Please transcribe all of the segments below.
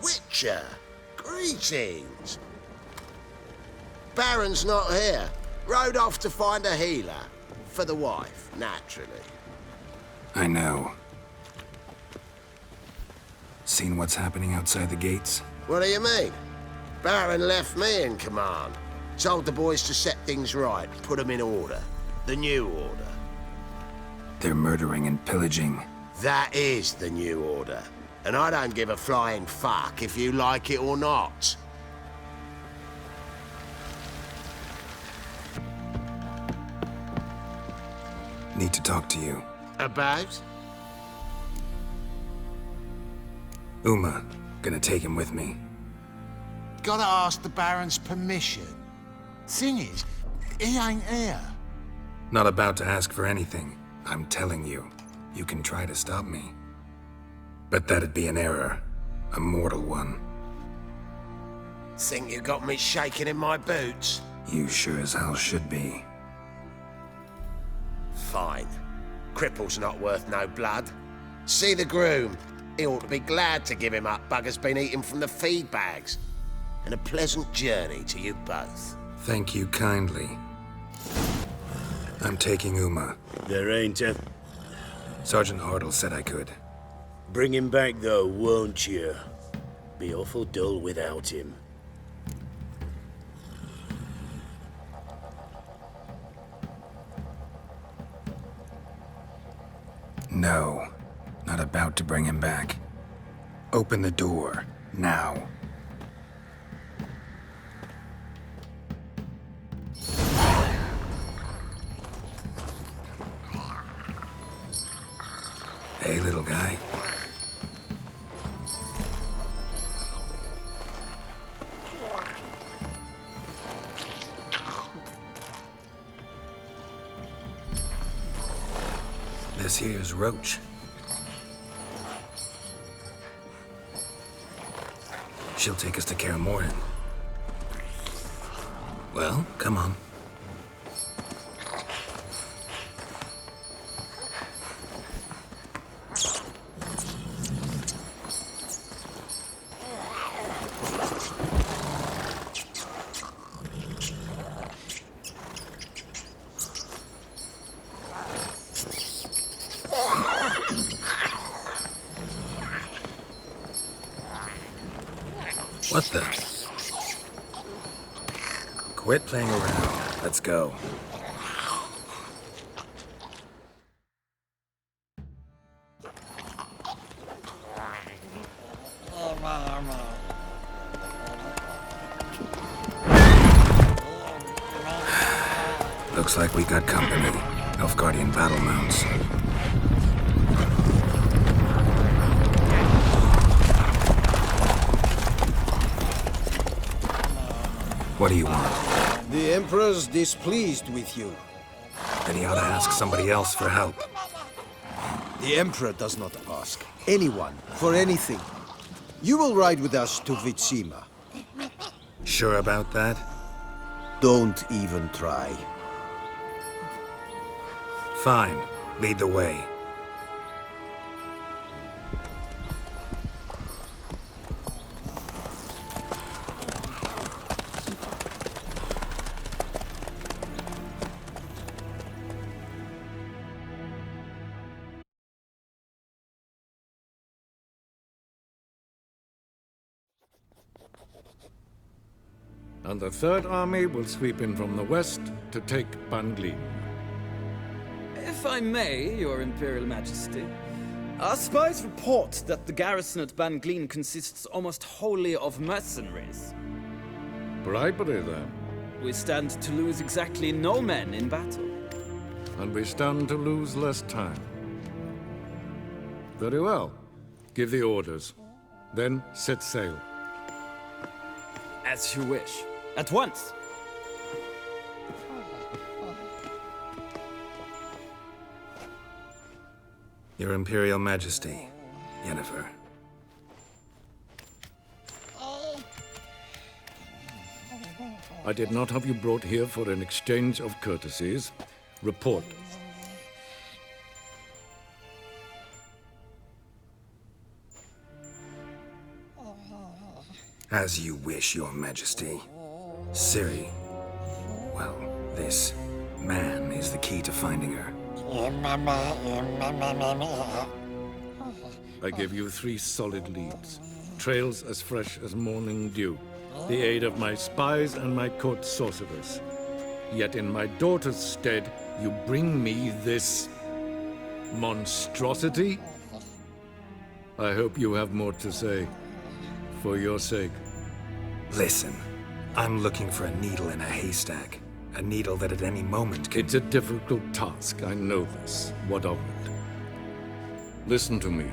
Witcher! Greetings! Baron's not here. Rode off to find a healer. For the wife, naturally. I know. Seen what's happening outside the gates? What do you mean? Baron left me in command. Told the boys to set things right, put them in order. The new order. They're murdering and pillaging. That is the new order. And I don't give a flying fuck if you like it or not. Need to talk to you. About? Uma. Gonna take him with me. Gotta ask the Baron's permission. Thing is, he ain't here. Not about to ask for anything. I'm telling you. You can try to stop me. But that'd be an error. A mortal one. Think you got me shaking in my boots? You sure as hell should be. Fine. Cripple's not worth no blood. See the groom. He ought to be glad to give him up. Bugger's been eating from the feed bags. And a pleasant journey to you both. Thank you kindly. I'm taking Uma. There ain't a... Sergeant Hartle said I could. Bring him back though, won't you? Be awful dull without him. No. Not about to bring him back. Open the door. Now. Hey, little guy. This here's Roach. She'll take us to Kaer Morhen. Well, come on. What the? Quit playing around. Let's go. Looks like we got company. Nilfgaardian battle mounts. What do you want? The Emperor's displeased with you. Then he ought to ask somebody else for help. The Emperor does not ask anyone for anything. You will ride with us to Vitsima. Sure about that? Don't even try. Fine. Lead the way. And the Third Army will sweep in from the west to take Banglin. If I may, Your Imperial Majesty, our spies report that the garrison at Banglin consists almost wholly of mercenaries. Bribery, then. We stand to lose exactly no men in battle. And we stand to lose less time. Very well. Give the orders. Then set sail. As you wish. At once! Your Imperial Majesty, Yennefer. I did not have you brought here for an exchange of courtesies. Report. As you wish, Your Majesty. Ciri. Well, this man is the key to finding her. I give you 3 solid leads. Trails as fresh as morning dew. The aid of my spies and my court sorcerers. Yet in my daughter's stead, you bring me this monstrosity? I hope you have more to say. For your sake. Listen, I'm looking for a needle in a haystack. A needle that at any moment can... It's a difficult task, I know this. What of it? Listen to me.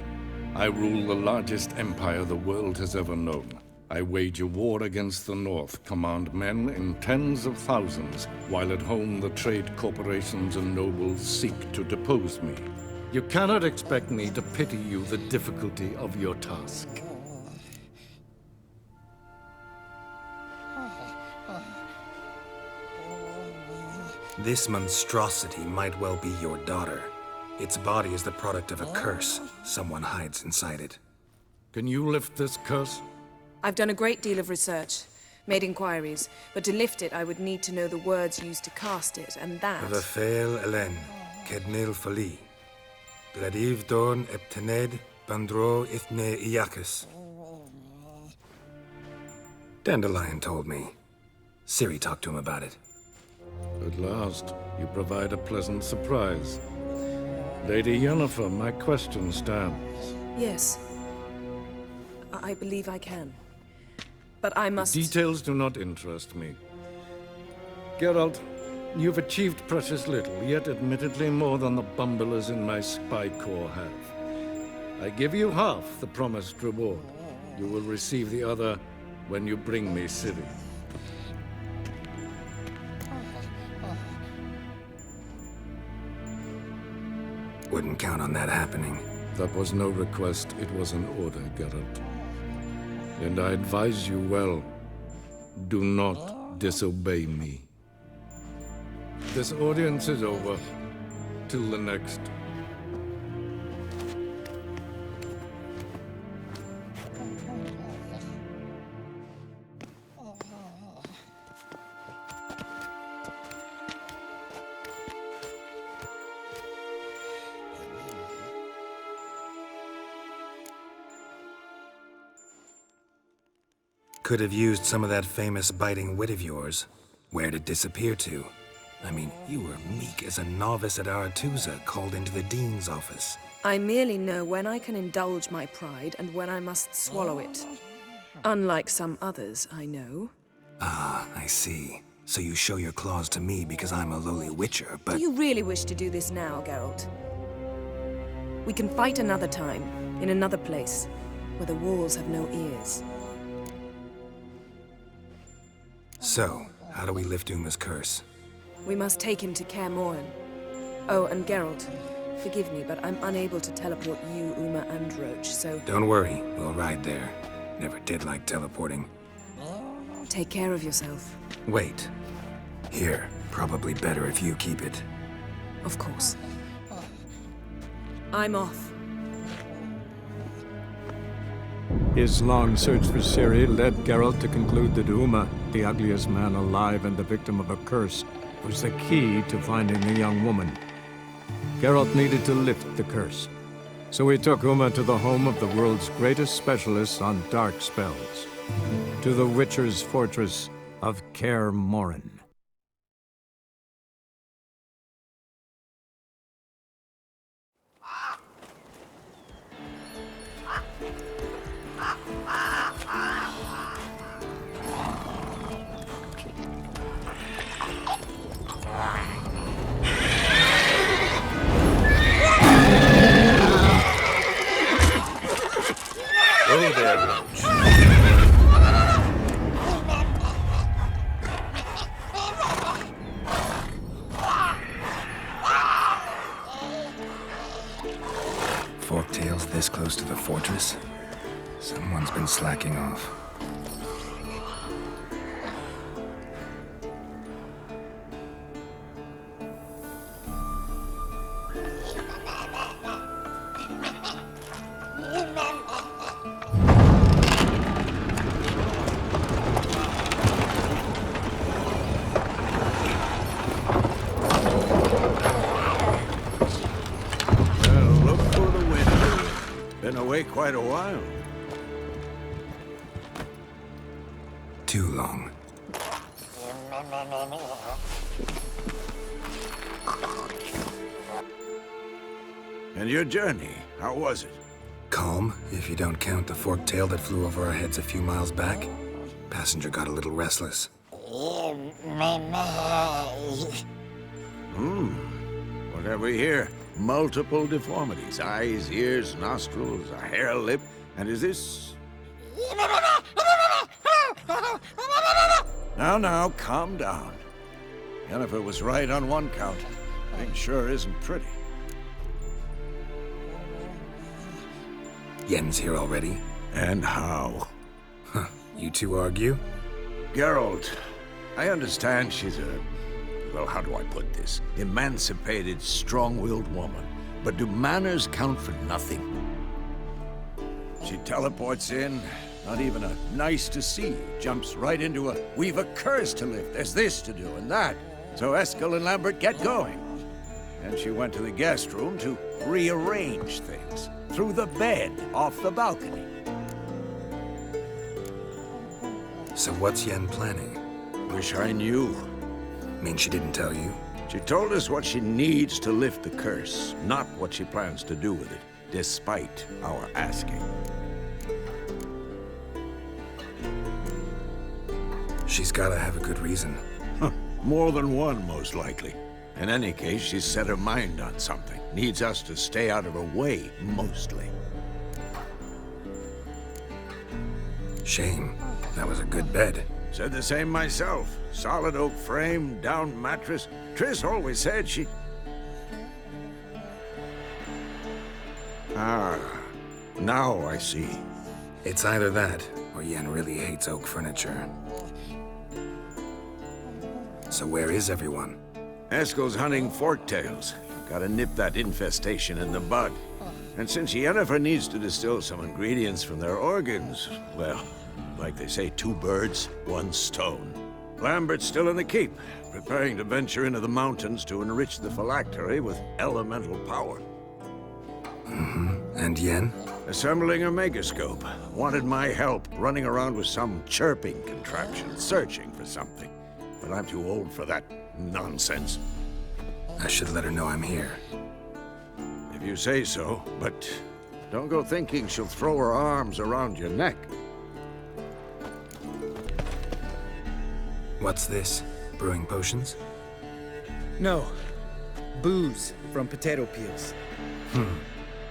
I rule the largest empire the world has ever known. I wage a war against the North, command men in tens of thousands, while at home the trade corporations and nobles seek to depose me. You cannot expect me to pity you the difficulty of your task. This monstrosity might well be your daughter. Its body is the product of a curse. Someone hides inside it. Can you lift this curse? I've done a great deal of research, made inquiries, but to lift it I would need to know the words used to cast it, and that... Vafael Elen, Kednil Fali. Bladiv Dorn Eptened, Bandro Ithne Iakis. Dandelion told me. Ciri talked to him about it. At last, you provide a pleasant surprise. Lady Yennefer, my question stands. Yes. I believe I can. But I must... Details do not interest me. Geralt, you've achieved precious little, yet admittedly more than the bumblers in my spy corps have. I give you half the promised reward. You will receive the other when you bring me Ciri. Wouldn't count on that happening. That was no request, it was an order, Geralt. And I advise you well, do not disobey me. This audience is over. Till the next. Could have used some of that famous biting wit of yours. Where'd it disappear to? I mean, you were meek as a novice at Aretusa called into the Dean's office. I merely know when I can indulge my pride and when I must swallow it. Unlike some others, I know. Ah, I see. So you show your claws to me because I'm a lowly witcher, but... Do you really wish to do this now, Geralt? We can fight another time, in another place, where the walls have no ears. So, how do we lift Uma's curse? We must take him to Kaer Morhen. Oh, and Geralt, forgive me, but I'm unable to teleport you, Uma, and Roach, so... Don't worry, we'll ride there. Never did like teleporting. Take care of yourself. Wait. Here, probably better if you keep it. Of course. I'm off. His long search for Ciri led Geralt to conclude that Uma, the ugliest man alive and the victim of a curse, was the key to finding the young woman. Geralt needed to lift the curse, so he took Uma to the home of the world's greatest specialist on dark spells, to the Witcher's fortress of Kaer Morhen. Oh there, Roach. Forktail's this close to the fortress? Someone's been slacking off. quite a while. Too long. And your journey, how was it? Calm, if you don't count the forktail that flew over our heads a few miles back. Passenger got a little restless. What have we here? Multiple deformities. Eyes, ears, nostrils, a hair lip. And is this... Now, calm down. Yennefer was right on one count. Thing sure isn't pretty. Yen's here already? And how? Huh. You two argue? Geralt, I understand she's a... well, how do I put this? Emancipated, strong-willed woman. But do manners count for nothing? She teleports in, not even a nice to see you, jumps right into a we've a curse to lift, there's this to do and that. So Eskel and Lambert get going. And she went to the guest room to rearrange things. Through the bed, off the balcony. So what's Yen planning? Wish I knew. Mean she didn't tell you? She told us what she needs to lift the curse, not what she plans to do with it, despite our asking. She's gotta have a good reason. More than one, most likely. In any case, she's set her mind on something. Needs us to stay out of her way, mostly. Shame. That was a good bed. Said the same myself. Solid oak frame, down mattress. Triss always said she... Ah, now I see. It's either that, or Yen really hates oak furniture. So where is everyone? Eskel's hunting forktails. Gotta nip that infestation in the bud. And since Yennefer needs to distill some ingredients from their organs, well, like they say, 2 birds, 1 stone. Lambert's still in the keep, preparing to venture into the mountains to enrich the phylactery with elemental power. And Yen? Assembling a megascope. Wanted my help running around with some chirping contraption, searching for something. But I'm too old for that nonsense. I should let her know I'm here. If you say so, but don't go thinking she'll throw her arms around your neck. What's this? Brewing potions? No. Booze from potato peels.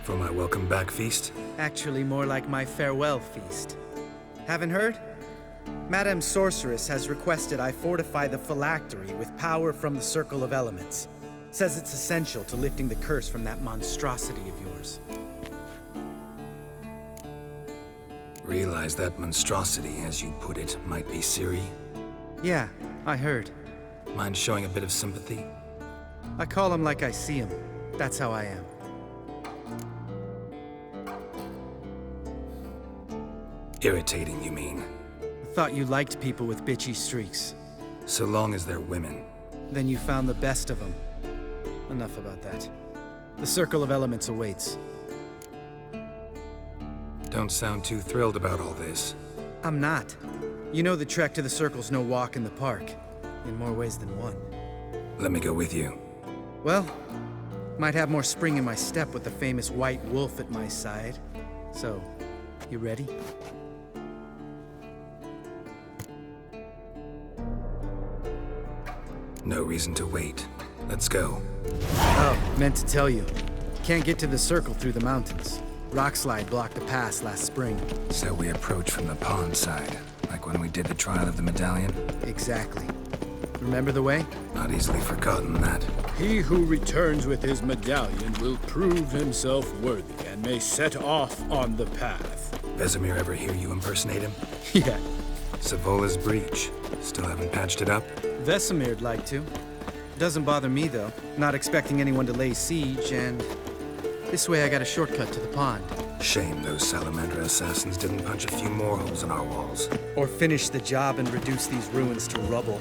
For my welcome back feast? Actually, more like my farewell feast. Haven't heard? Madame Sorceress has requested I fortify the phylactery with power from the Circle of Elements. Says it's essential to lifting the curse from that monstrosity of yours. Realize that monstrosity, as you put it, might be Ciri? Yeah, I heard. Mind showing a bit of sympathy? I call him like I see him. That's how I am. Irritating, you mean? I thought you liked people with bitchy streaks. So long as they're women. Then you found the best of them. Enough about that. The Circle of Elements awaits. Don't sound too thrilled about all this. I'm not. You know the trek to the Circle's no walk in the park. In more ways than one. Let me go with you. Well, might have more spring in my step with the famous white wolf at my side. So, you ready? No reason to wait. Let's go. Oh, meant to tell you. Can't get to the Circle through the mountains. Rockslide blocked the pass last spring. So we approach from the pond side, like when we did the trial of the medallion? Exactly. Remember the way? Not easily forgotten that. He who returns with his medallion will prove himself worthy and may set off on the path. Vesemir ever hear you impersonate him? Yeah. Savola's breach. Still haven't patched it up? Vesemir'd like to. Doesn't bother me, though. Not expecting anyone to lay siege, and... this way I got a shortcut to the pond. Shame those salamander assassins didn't punch a few more holes in our walls. Or finish the job and reduce these ruins to rubble.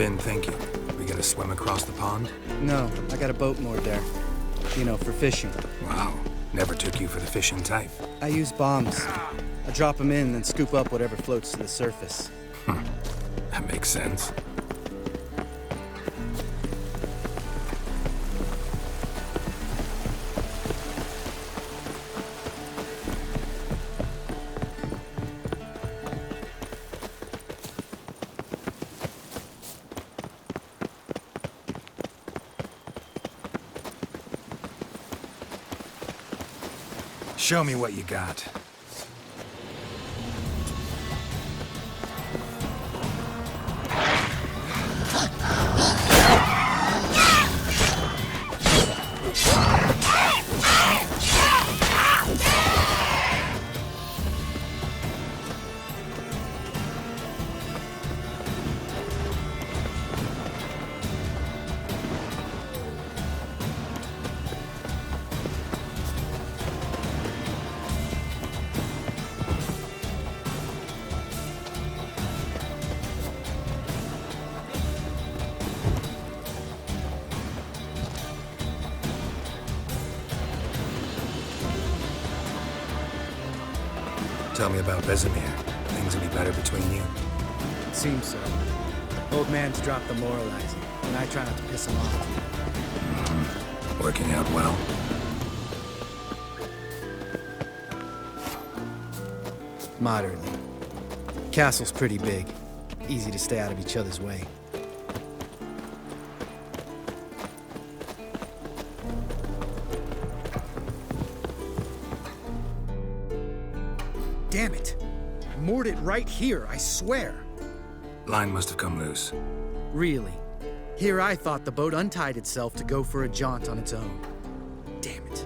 been thinking? We gonna swim across the pond? No, I got a boat moored there. You know, for fishing. Wow. Never took you for the fishing type. I use bombs. I drop them in, then scoop up whatever floats to the surface. That makes sense. Show me what you got. Tell me about Vesemir. Things will be better between you. Seems so. Old man's dropped the moralizing, and I try not to piss him off. Working out well? Moderately. Castle's pretty big. Easy to stay out of each other's way. Damn it! I moored it right here, I swear! Line must have come loose. Really? Here I thought the boat untied itself to go for a jaunt on its own. Damn it.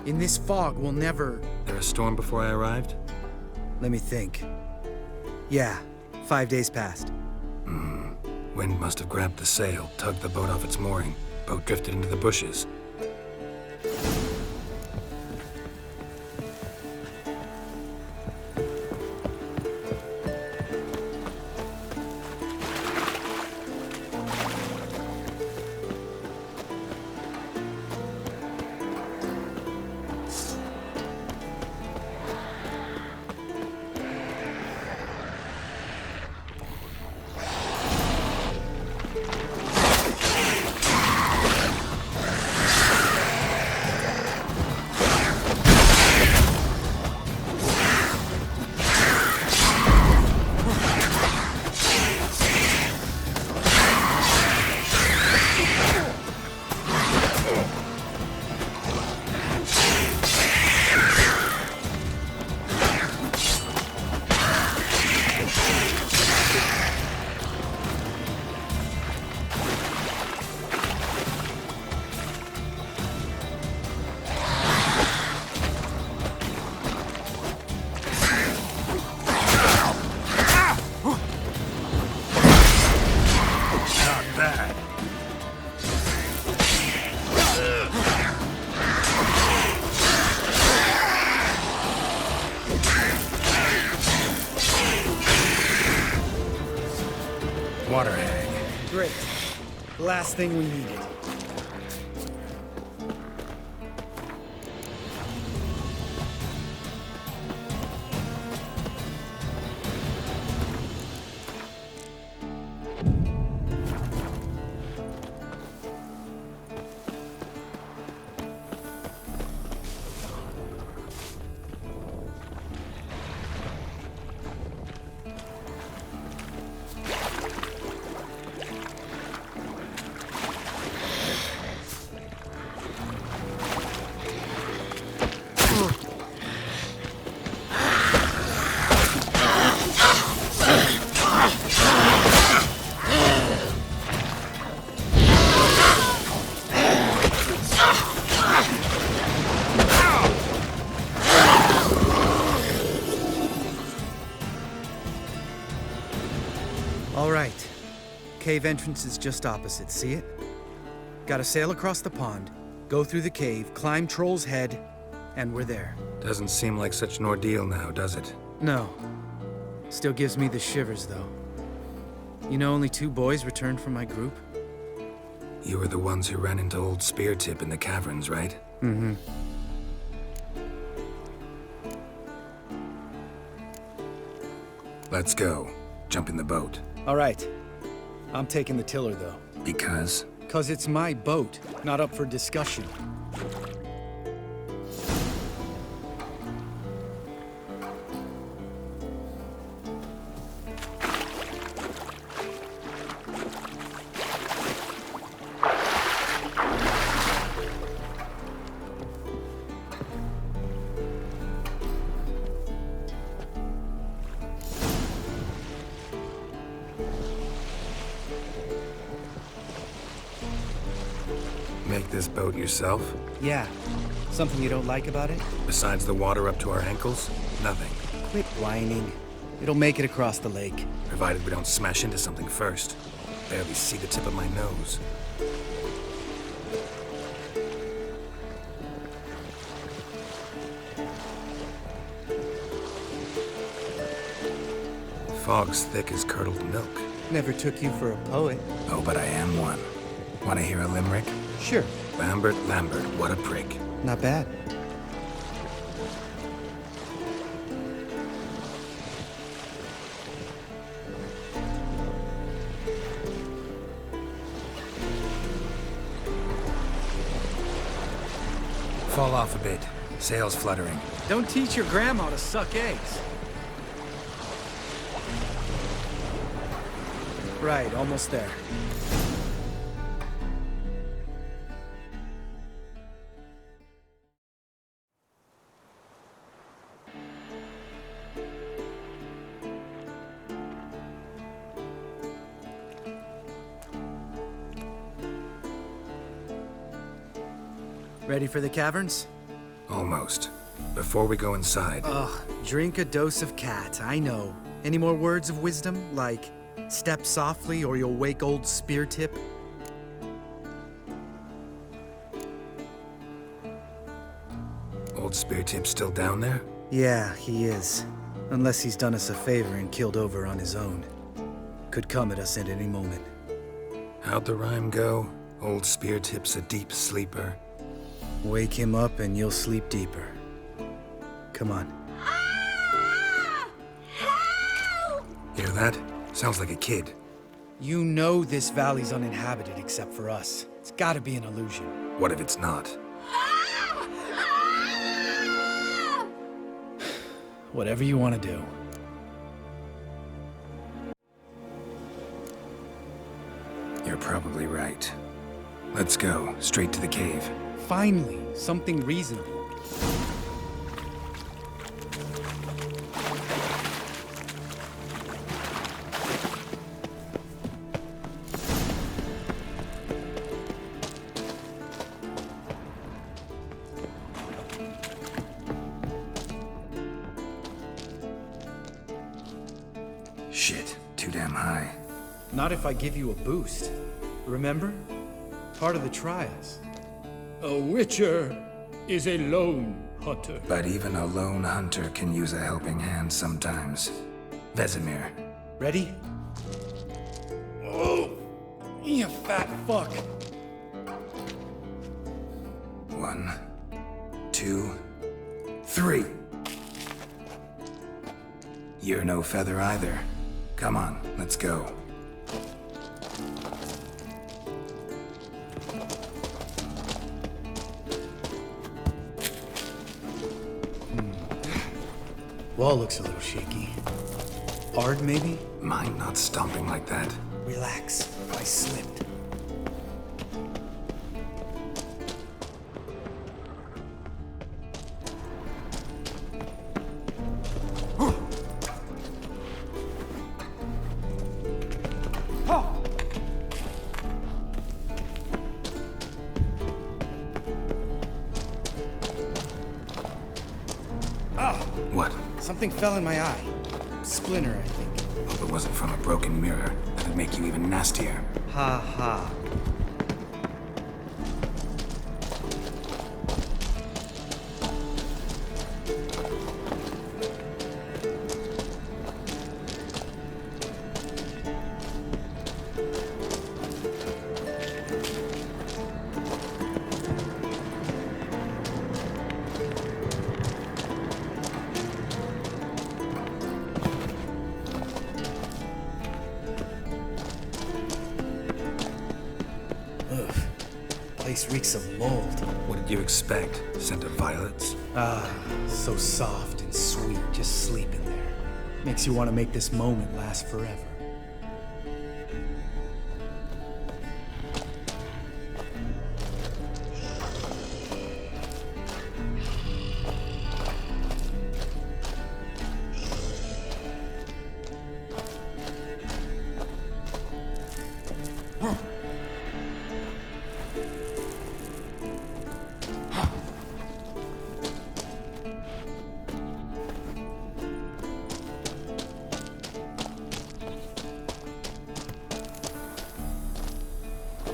In this fog, we'll never... There a storm before I arrived? Let me think. Yeah, 5 days passed. Wind must have grabbed the sail, tugged the boat off its mooring. Boat drifted into the bushes. Water hag. Great. Last thing we needed. All right. Cave entrance is just opposite, see it? Gotta sail across the pond, go through the cave, climb Troll's Head, and we're there. Doesn't seem like such an ordeal now, does it? No. Still gives me the shivers, though. You know only 2 boys returned from my group? You were the ones who ran into old Speartip in the caverns, right? Mm-hmm. Let's go. Jump in the boat. All right. I'm taking the tiller, though. Because? 'Cause it's my boat, not up for discussion. Make this boat yourself? Yeah. Something you don't like about it? Besides the water up to our ankles? Nothing. Quit whining. It'll make it across the lake. Provided we don't smash into something first. Barely see the tip of my nose. Fog's thick as curdled milk. Never took you for a poet. Oh, but I am one. Want to hear a limerick? Sure. Lambert, what a prick. Not bad. Fall off a bit. Sails fluttering. Don't teach your grandma to suck eggs. Right, almost there. Ready for the caverns? Almost. Before we go inside... Ugh, drink a dose of cat, I know. Any more words of wisdom, like, step softly or you'll wake old Speartip? Old Speartip's still down there? Yeah, he is. Unless he's done us a favor and killed over on his own. Could come at us at any moment. How'd the rhyme go? Old Speartip's a deep sleeper. Wake him up and you'll sleep deeper. Come on. Hear that? Sounds like a kid. You know this valley's uninhabited except for us. It's gotta be an illusion. What if it's not? Whatever you want to do. You're probably right. Let's go, straight to the cave. Finally, something reasonable. Shit, too damn high. Not if I give you a boost. Remember? Part of the trials. A witcher is a lone hunter. But even a lone hunter can use a helping hand sometimes. Vesemir. Ready? Oh, you fat fuck. 1, 2, 3. You're no feather either. Come on, let's go. Wall looks a little shaky. Hard, maybe? Mind not stomping like that. Relax. I slipped. What? Something fell in my eye. Splinter, I think. Hope it wasn't from a broken mirror. That'd make you even nastier. Ha ha. place reeks of mold. What did you expect? Scent of violets? Ah, so soft and sweet, just sleeping there. Makes you want to make this moment last forever.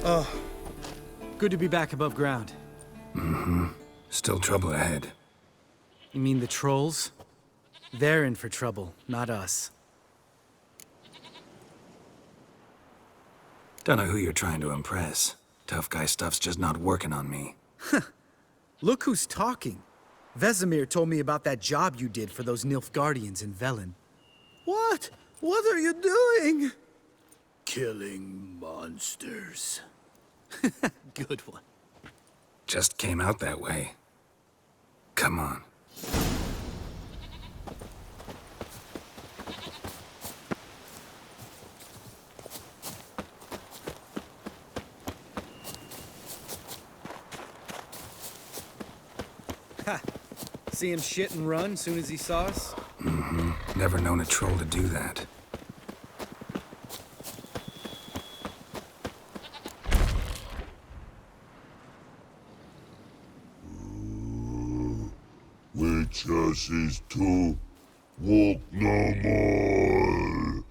Oh, good to be back above ground. Mm-hmm. Still trouble ahead. You mean the trolls? They're in for trouble, not us. Don't know who you're trying to impress. Tough guy stuff's just not working on me. Look who's talking. Vesemir told me about that job you did for those Nilfgaardians in Velen. What? What are you doing? Killing monsters. Good one. Just came out that way. Come on. Ha! See him shit and run soon as he saw us? Mm-hmm. Never known a troll to do that. Witches is to walk no more.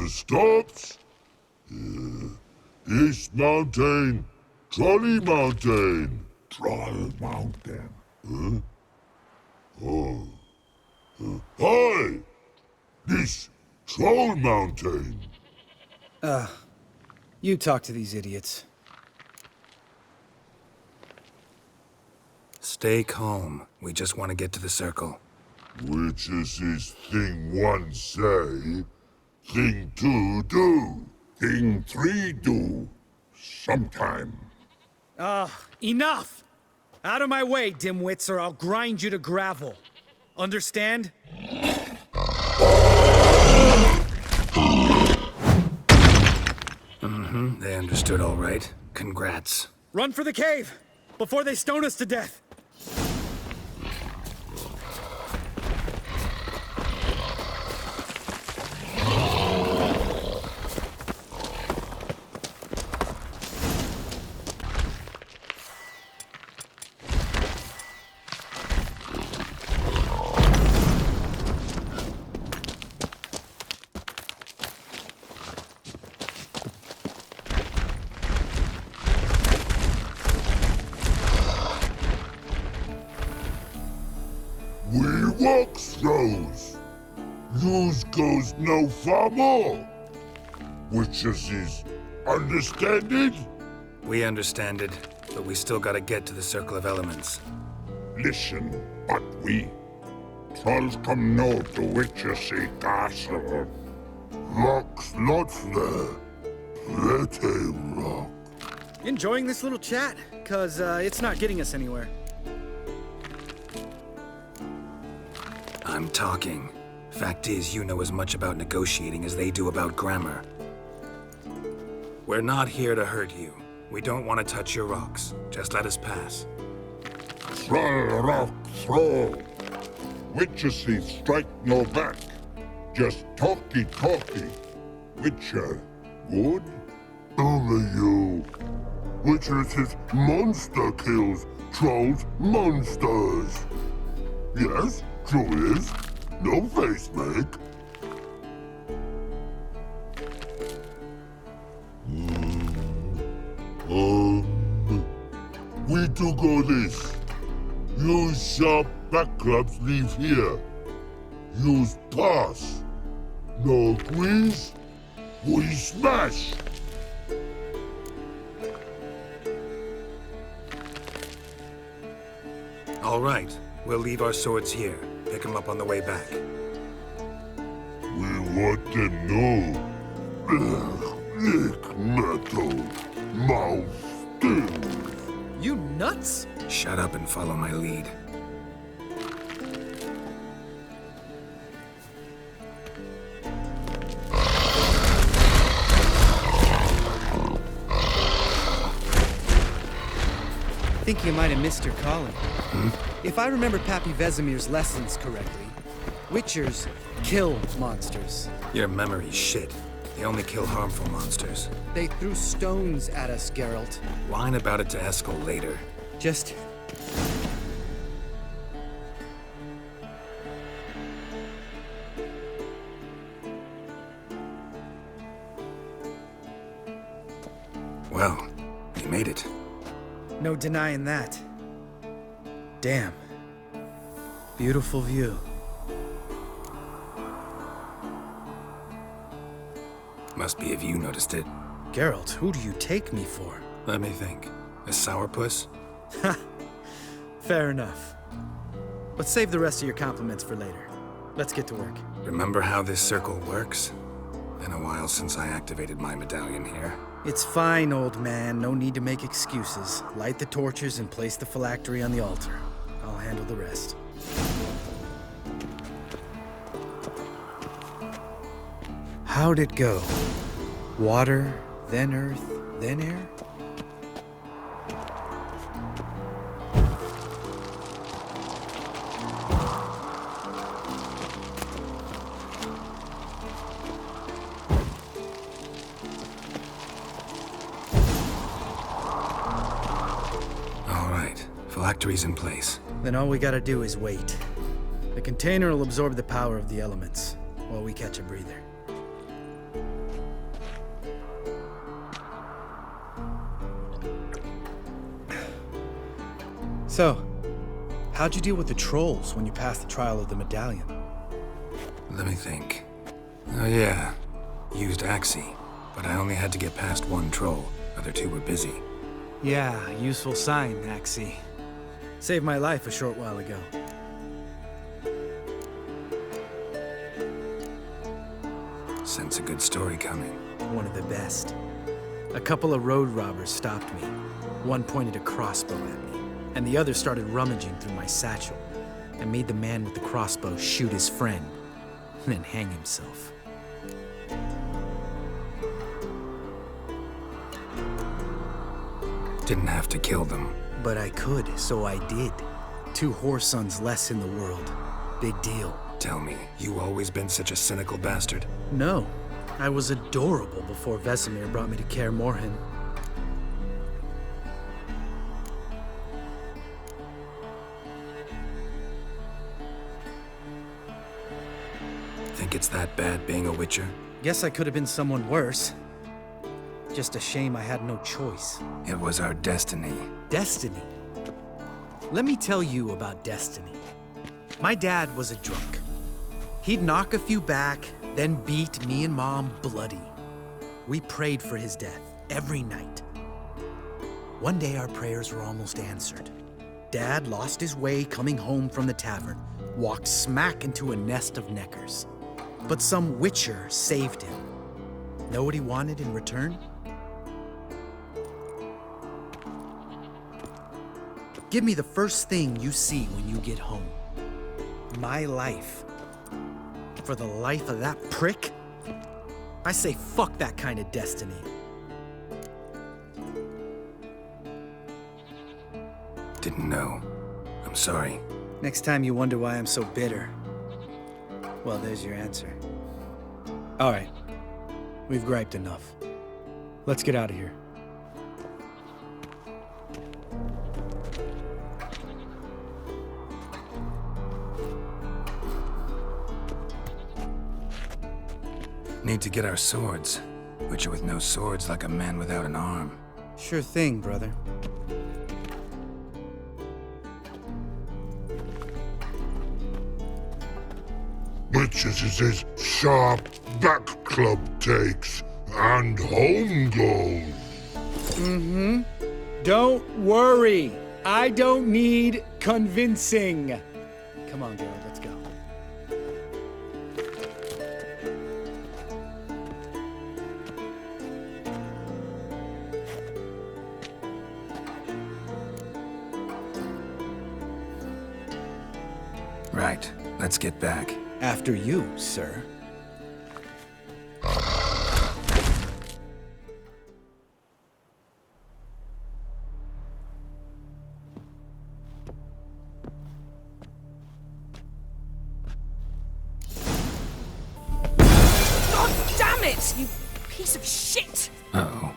Stops. East Mountain, Trolley Mountain. Troll Mountain. Huh? Oh. Hi! This Troll Mountain. You talk to these idiots. Stay calm. We just want to get to the circle. Witches is thing one say, thing two do, thing three do, sometime. Enough! Out of my way, dimwits, or I'll grind you to gravel. Understand? Mm-hmm. They understood all right. Congrats. Run for the cave! Before they stone us to death! We walk throws. Yous goes no far more. Witches is understand it? We understand it, but we still gotta get to the Circle of Elements. Listen, but we trolls come no to Witches castle. Rocks lots there. Plenty rock. Enjoying this little chat? 'Cause it's not getting us anywhere. I'm talking. Fact is, you know as much about negotiating as they do about grammar. We're not here to hurt you. We don't want to touch your rocks. Just let us pass. Throw rock, throw. Witches strike no back. Just talky. Witcher, good? Only you. Witches is monster kills. Trolls, monsters. Yes, true is. No face make. We do go this. Use sharp back clubs leave here. Use pass. No agrees? We smash. All right. We'll leave our swords here. Pick them up on the way back. We want them know. Lick metal. Mouth stings. You nuts? Shut up and follow my lead. I think you might have missed your calling. If I remember Pappy Vesemir's lessons correctly, Witchers kill monsters. Your memory's shit. They only kill harmful monsters. They threw stones at us, Geralt. Whine about it to Eskel later. Just... Well, you made it. No denying that. Damn. Beautiful view. Must be if you noticed it. Geralt, who do you take me for? Let me think. A sourpuss? Ha! Fair enough. But save the rest of your compliments for later. Let's get to work. Remember how this circle works? Been a while since I activated my medallion here. It's fine, old man. No need to make excuses. Light the torches and place the phylactery on the altar. I'll handle the rest. How'd it go? Water, then earth, then air? Phylactery's in place. Then all we gotta do is wait. The container will absorb the power of the elements, while we catch a breather. So, how'd you deal with the trolls when you passed the trial of the medallion? Let me think. Oh yeah, used Axii, but I only had to get past one troll. Other two were busy. Yeah, useful sign, Axii. Saved my life a short while ago. Sense a good story coming. One of the best. A couple of road robbers stopped me. One pointed a crossbow at me, and the other started rummaging through my satchel. I made the man with the crossbow shoot his friend, then hang himself. Didn't have to kill them. But I could, so I did. 2 whoresons less in the world. Big deal. Tell me, you always been such a cynical bastard? No. I was adorable before Vesemir brought me to Kaer Morhen. Think it's that bad being a Witcher? Guess I could have been someone worse. Just a shame I had no choice. It was our destiny. Destiny? Let me tell you about destiny. My dad was a drunk. He'd knock a few back, then beat me and Mom bloody. We prayed for his death every night. One day our prayers were almost answered. Dad lost his way coming home from the tavern, walked smack into a nest of neckers. But some Witcher saved him. Know what he wanted in return? Give me the first thing you see when you get home. My life. For the life of that prick? I say fuck that kind of destiny. Didn't know. I'm sorry. Next time you wonder why I'm so bitter, well, there's your answer. All right. We've griped enough. Let's get out of here. Need to get our swords. Witcher with no swords like a man without an arm. Sure thing, brother. Witches is his sharp back club takes, and home goes. Mm-hmm. Don't worry. I don't need convincing. Come on, Geralt, let's go. Right. Let's get back. After you, sir. God damn it, you piece of shit! Uh-oh.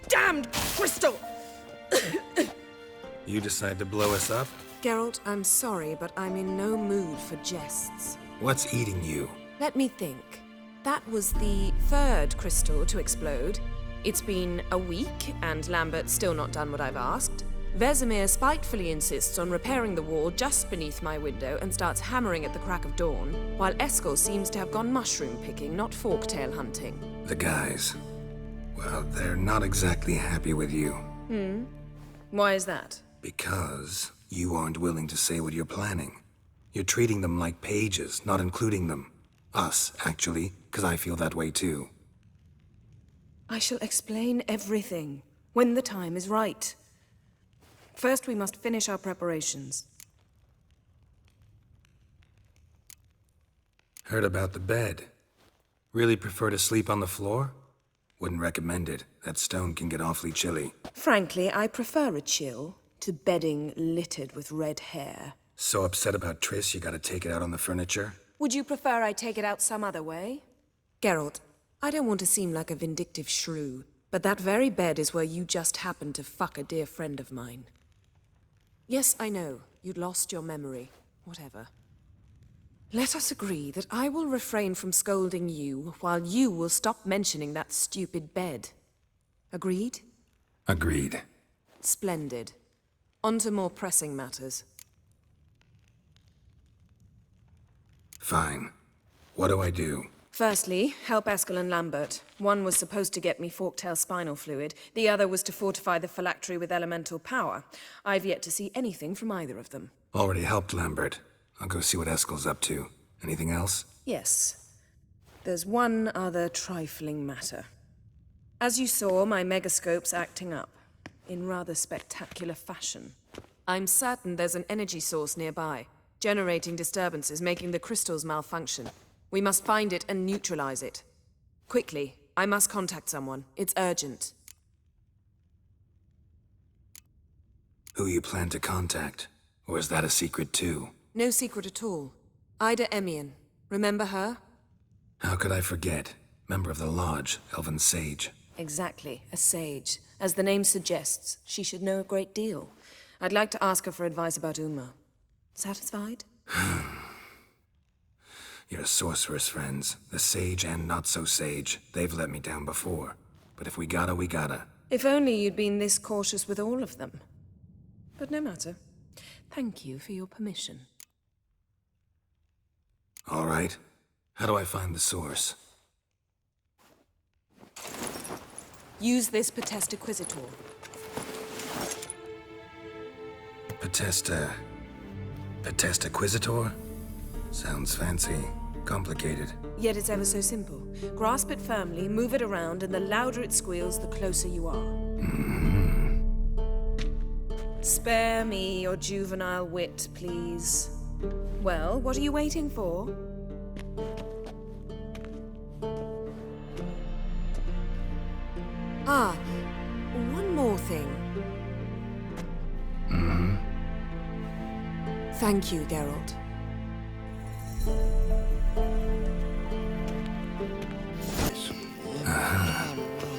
Damned crystal! You decide to blow us up? Geralt, I'm sorry, but I'm in no mood for jests. What's eating you? Let me think. That was the third crystal to explode. It's been a week, and Lambert's still not done what I've asked. Vesemir spitefully insists on repairing the wall just beneath my window and starts hammering at the crack of dawn, while Eskel seems to have gone mushroom picking, not forktail hunting. The guys. Well, they're not exactly happy with you. Why is that? Because you aren't willing to say what you're planning. You're treating them like pages, not including them. Us, actually, because I feel that way too. I shall explain everything, when the time is right. First, we must finish our preparations. Heard about the bed. Really prefer to sleep on the floor? Wouldn't recommend it. That stone can get awfully chilly. Frankly, I prefer a chill to bedding littered with red hair. So upset about Triss, you gotta take it out on the furniture? Would you prefer I take it out some other way? Geralt, I don't want to seem like a vindictive shrew, but that very bed is where you just happened to fuck a dear friend of mine. Yes, I know, you'd lost your memory. Whatever. Let us agree that I will refrain from scolding you, while you will stop mentioning that stupid bed. Agreed? Agreed. Splendid. On to more pressing matters. Fine. What do I do? Firstly, help Eskel and Lambert. One was supposed to get me Forktail spinal fluid, the other was to fortify the phylactery with elemental power. I've yet to see anything from either of them. Already helped Lambert. I'll go see what Eskel's up to. Anything else? Yes. There's one other trifling matter. As you saw, my megascope's acting up, in rather spectacular fashion. I'm certain there's an energy source nearby, generating disturbances, making the crystals malfunction. We must find it and neutralize it. Quickly, I must contact someone. It's urgent. Who you plan to contact? Or is that a secret too? No secret at all. Ida Emian. Remember her? How could I forget? Member of the Lodge, Elven Sage. Exactly, a sage. As the name suggests, she should know a great deal. I'd like to ask her for advice about Uma. Satisfied? Your sorceress friends, the sage and not-so-sage, they've let me down before. But if we gotta, we gotta. If only you'd been this cautious with all of them. But no matter. Thank you for your permission. All right. How do I find the source? Use this Potestaquisitor. Potestaquisitor? Sounds fancy. Complicated. Yet it's ever so simple. Grasp it firmly, move it around, and the louder it squeals, the closer you are. Spare me your juvenile wit, please. Well, what are you waiting for? Ah, one more thing. Thank you, Geralt.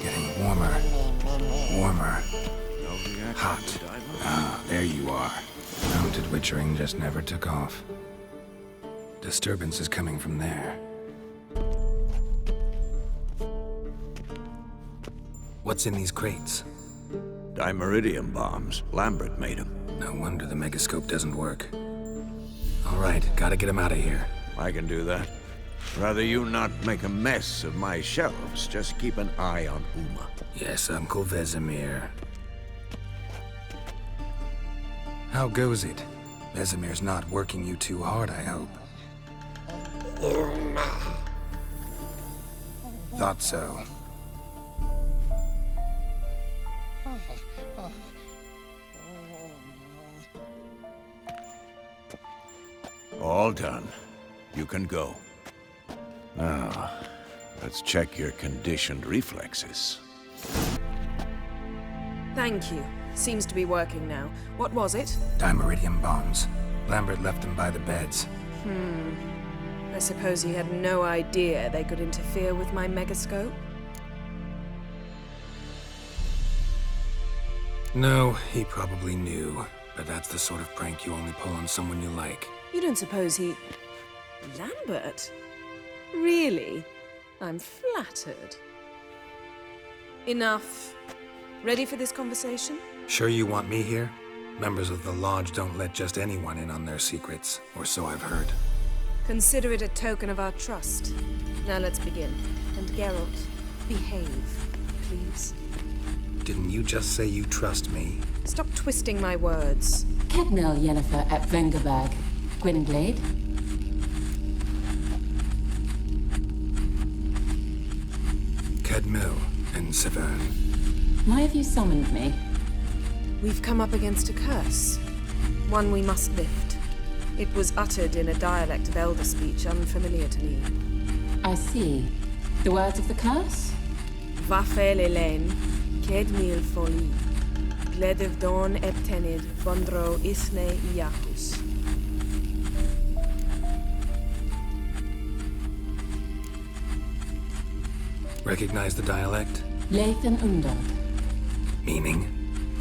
Getting warmer. Warmer. Hot. Ah, there you are. Mounted witchering just never took off. Disturbance is coming from there. What's in these crates? Dimeridium bombs. Lambert made them. No wonder the megascope doesn't work. All right, gotta get him out of here. I can do that. Rather you not make a mess of my shelves. Just keep an eye on Uma. Yes, Uncle Vesemir. How goes it? Vesemir's not working you too hard, I hope. Thought so. All done. You can go. Now, let's check your conditioned reflexes. Thank you. Seems to be working now. What was it? Dimeridium bombs. Lambert left them by the beds. I suppose he had no idea they could interfere with my megascope? No, he probably knew. But that's the sort of prank you only pull on someone you like. You don't suppose he... Lambert? Really? I'm flattered. Enough. Ready for this conversation? Sure you want me here? Members of the Lodge don't let just anyone in on their secrets, or so I've heard. Consider it a token of our trust. Now let's begin. And Geralt, behave, please. Didn't you just say you trust me? Stop twisting my words. Kednel Yennefer at Vengerberg. Gwynglade? Kedmil and Severn. Why have you summoned me? We've come up against a curse. One we must lift. It was uttered in a dialect of Elder speech unfamiliar to me. I see. The words of the curse? Vafel Elaine, Kedmil Foli, Gledev Don Eptenid, Vondro Isne Iacus. Recognize the dialect? Lathan Undod. Meaning?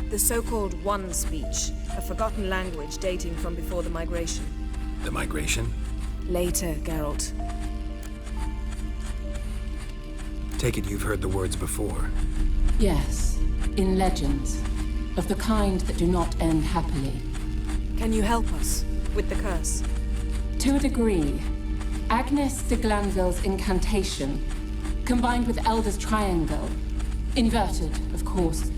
The so-called One speech, a forgotten language dating from before the migration. The migration? Later, Geralt. Take it you've heard the words before. Yes, in legends. Of the kind that do not end happily. Can you help us with the curse? To a degree. Agnes de Glanville's incantation, combined with Elder's triangle, inverted, of course.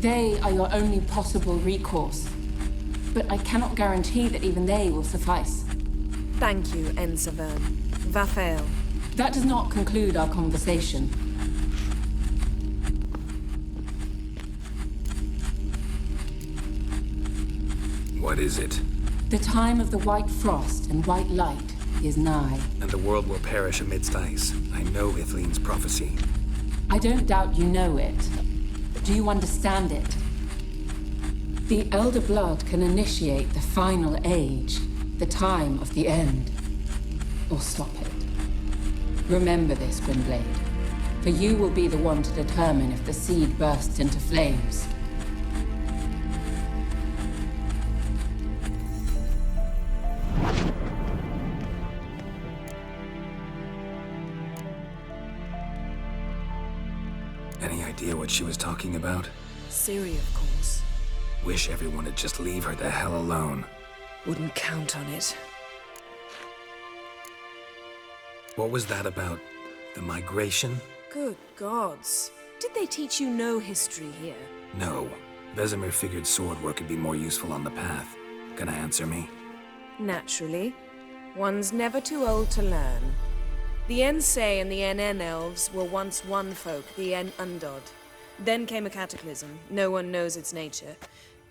They are your only possible recourse. But I cannot guarantee that even they will suffice. Thank you, Severn. Vafel. That does not conclude our conversation. What is it? The time of the white frost and white light is nigh. And the world will perish amidst ice. I know Ithleen's prophecy. I don't doubt you know it. But do you understand it? The Elder Blood can initiate the final age, the time of the end. Or stop it. Remember this, Gwynblade. For you will be the one to determine if the seed bursts into flames. Any idea what she was talking about? Ciri, of course. Wish everyone would just leave her the hell alone. Wouldn't count on it. What was that about? The migration? Good gods. Did they teach you no history here? No. Vesemir figured sword work would be more useful on the path. Gonna answer me? Naturally. One's never too old to learn. The Ensei and the NN elves were once one folk, the En Undod. Then came a cataclysm. No one knows its nature.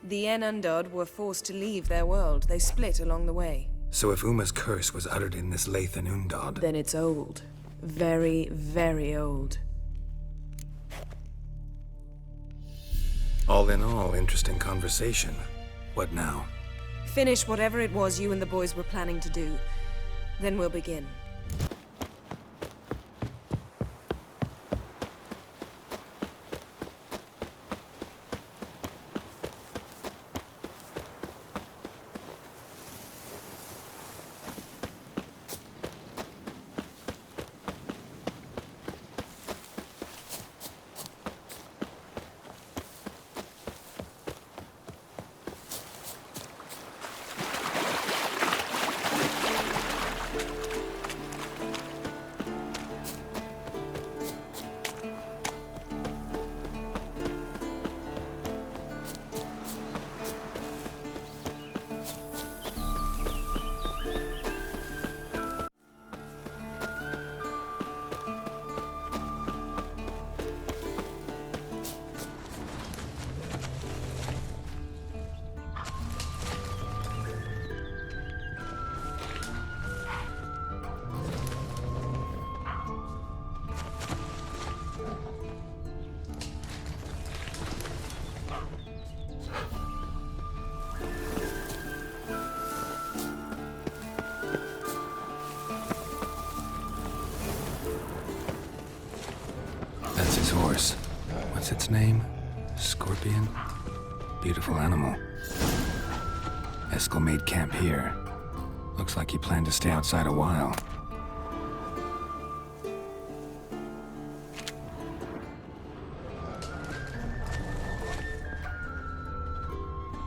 The En Undod were forced to leave their world. They split along the way. So if Uma's curse was uttered in this Lathan Undod... Then it's old. Very, very old. All in all, interesting conversation. What now? Finish whatever it was you and the boys were planning to do. Then we'll begin. course. What's its name? Scorpion? Beautiful animal. Eskel made camp here. Looks like he planned to stay outside a while.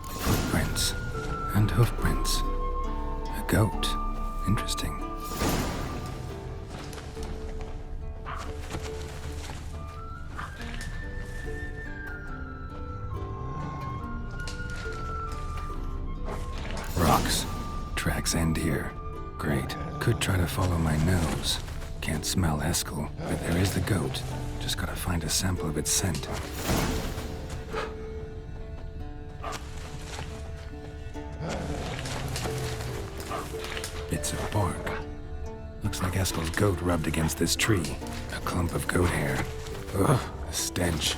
Footprints. And hoofprints. A goat. Interesting. Rocks. Tracks end here. Great. Could try to follow my nose. Can't smell Eskel, but there is the goat. Just gotta find a sample of its scent. Bits of bark. Looks like Eskel's goat rubbed against this tree. A clump of goat hair. Ugh, a stench.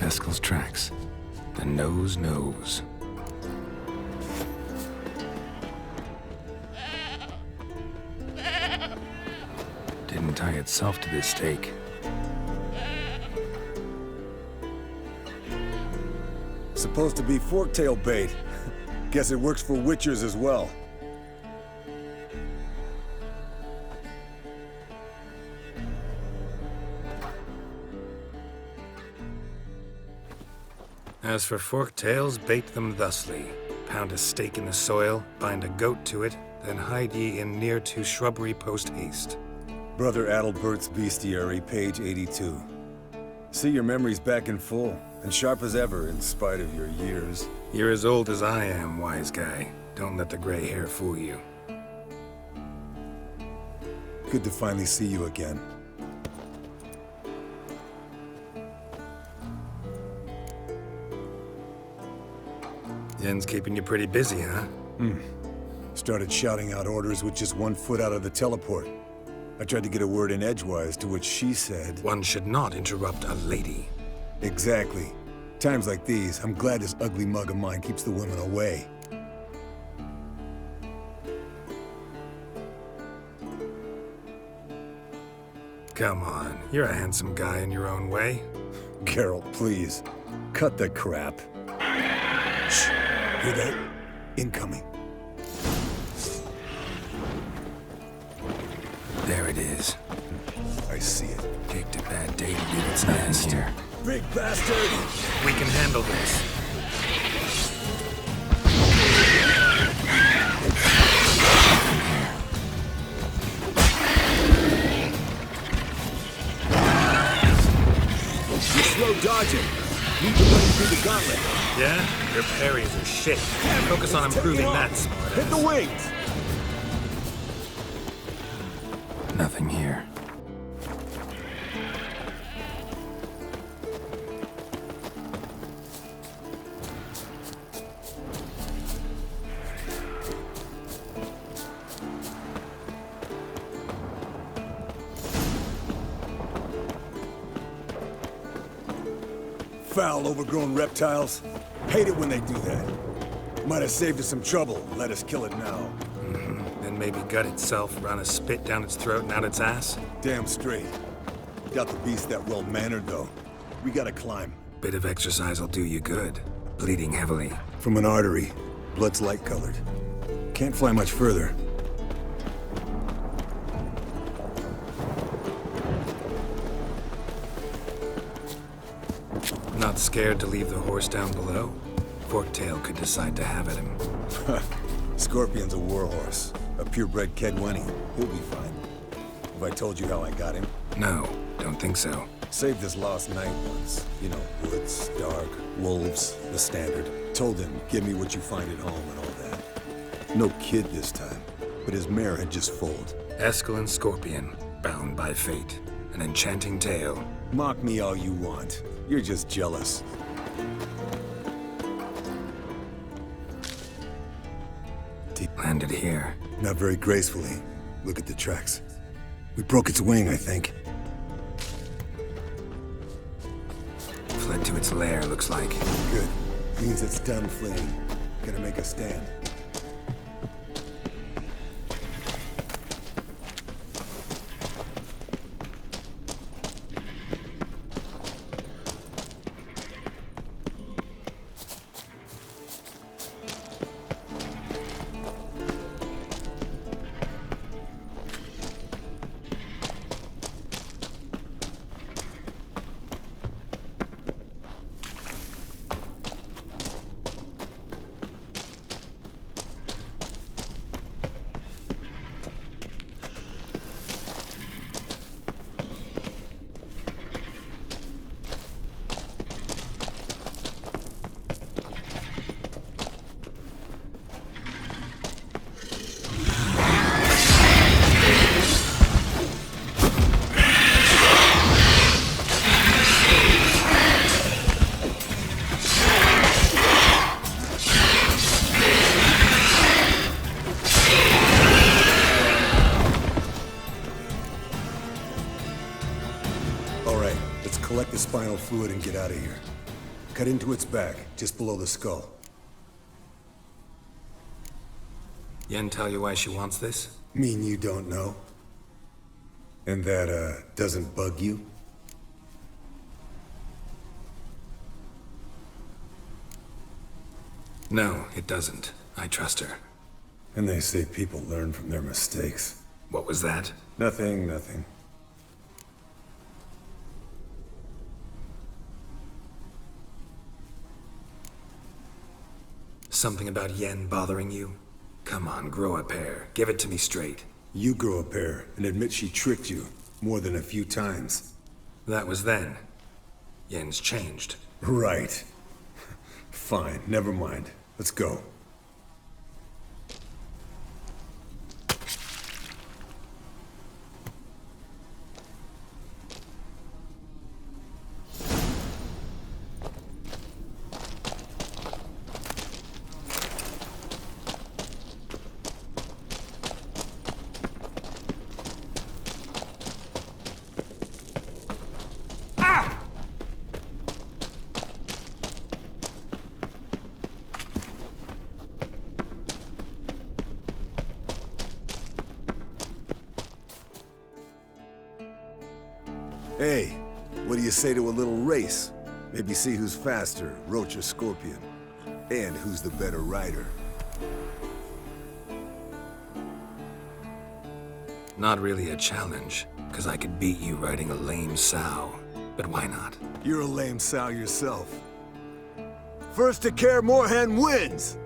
Eskel's tracks. The nose knows. Didn't tie itself to this stake. Supposed to be forktail bait. Guess it works for witchers as well. As for forktails, bait them thusly. Pound a stake in the soil, bind a goat to it, then hide ye in near to shrubbery post haste. Brother Adalbert's Bestiary, page 82. See your memories back in full, and sharp as ever in spite of your years. You're as old as I am, wise guy. Don't let the gray hair fool you. Good to finally see you again. Yen's keeping you pretty busy, huh? Started shouting out orders with just 1 foot out of the teleport. I tried to get a word in edgewise, to which she said... One should not interrupt a lady. Exactly. Times like these, I'm glad this ugly mug of mine keeps the women away. Come on, you're a handsome guy in your own way. Geralt, please. Cut the crap. Shh. Hear that? Incoming. There it is. I see it. Picked a bad day to leave its nest here. Big bastard! We can handle this. dodging. Need to run you through the gauntlet. Yeah? Your parries are shit. Focus on improving that, smartass. Hit the wings! Nothing here. Foul, overgrown reptiles. Hate it when they do that. Might have saved us some trouble. Let us kill it now. Then maybe gut itself, run a spit down its throat and out its ass? Damn straight. Got the beast that well-mannered, though. We gotta climb. Bit of exercise will do you good. Bleeding heavily. From an artery. Blood's light-colored. Can't fly much further. Not scared to leave the horse down below? Forktail could decide to have at him. Scorpion's a warhorse. A purebred Kedwenny. He'll be fine. Have I told you how I got him? No, don't think so. Saved his lost night once. You know, woods, dark, wolves, the standard. Told him, give me what you find at home and all that. No kid this time, but his mare had just foaled. Escalin Scorpion, bound by fate. An enchanting tale. Mock me all you want. You're just jealous. Landed here. Not very gracefully. Look at the tracks. We broke its wing, I think. Fled to its lair, looks like. Good. Means it's done fleeing. Gonna make a stand. Collect the spinal fluid and get out of here. Cut into its back, just below the skull. Yen tell you why she wants this? Mean you don't know? And that, doesn't bug you? No, it doesn't. I trust her. And they say people learn from their mistakes. What was that? Nothing, nothing. Something about Yen bothering you? Come on, grow a pair. Give it to me straight. You grow a pair and admit she tricked you more than a few times. That was then. Yen's changed. Right. Fine, never mind. Let's go. Hey, what do you say to a little race? Maybe see who's faster, Roach or Scorpion. And who's the better rider. Not really a challenge, because I could beat you riding a lame sow. But why not? You're a lame sow yourself. First to Kaer Morhen wins!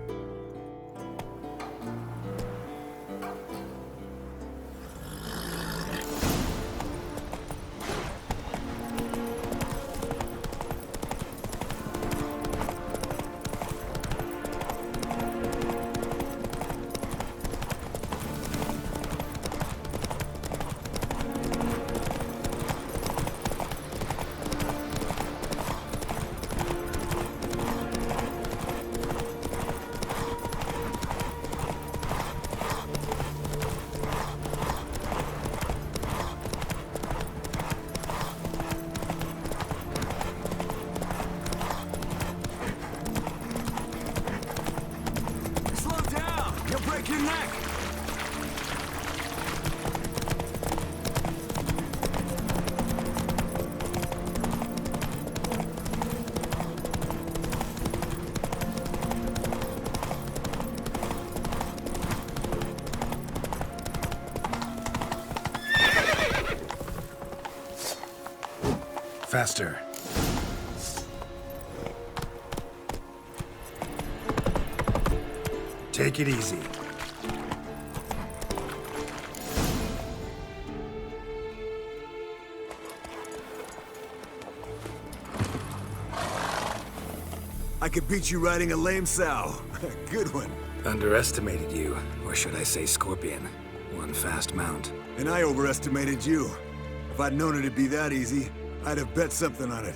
Faster. Take it easy. I could beat you riding a lame sow. Good one. Underestimated you, or should I say scorpion. One fast mount. And I overestimated you. If I'd known it'd be that easy, I'd have bet something on it.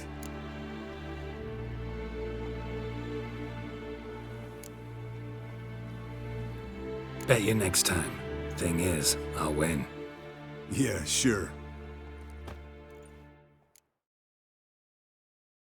Bet you next time. Thing is, I'll win. Yeah, sure.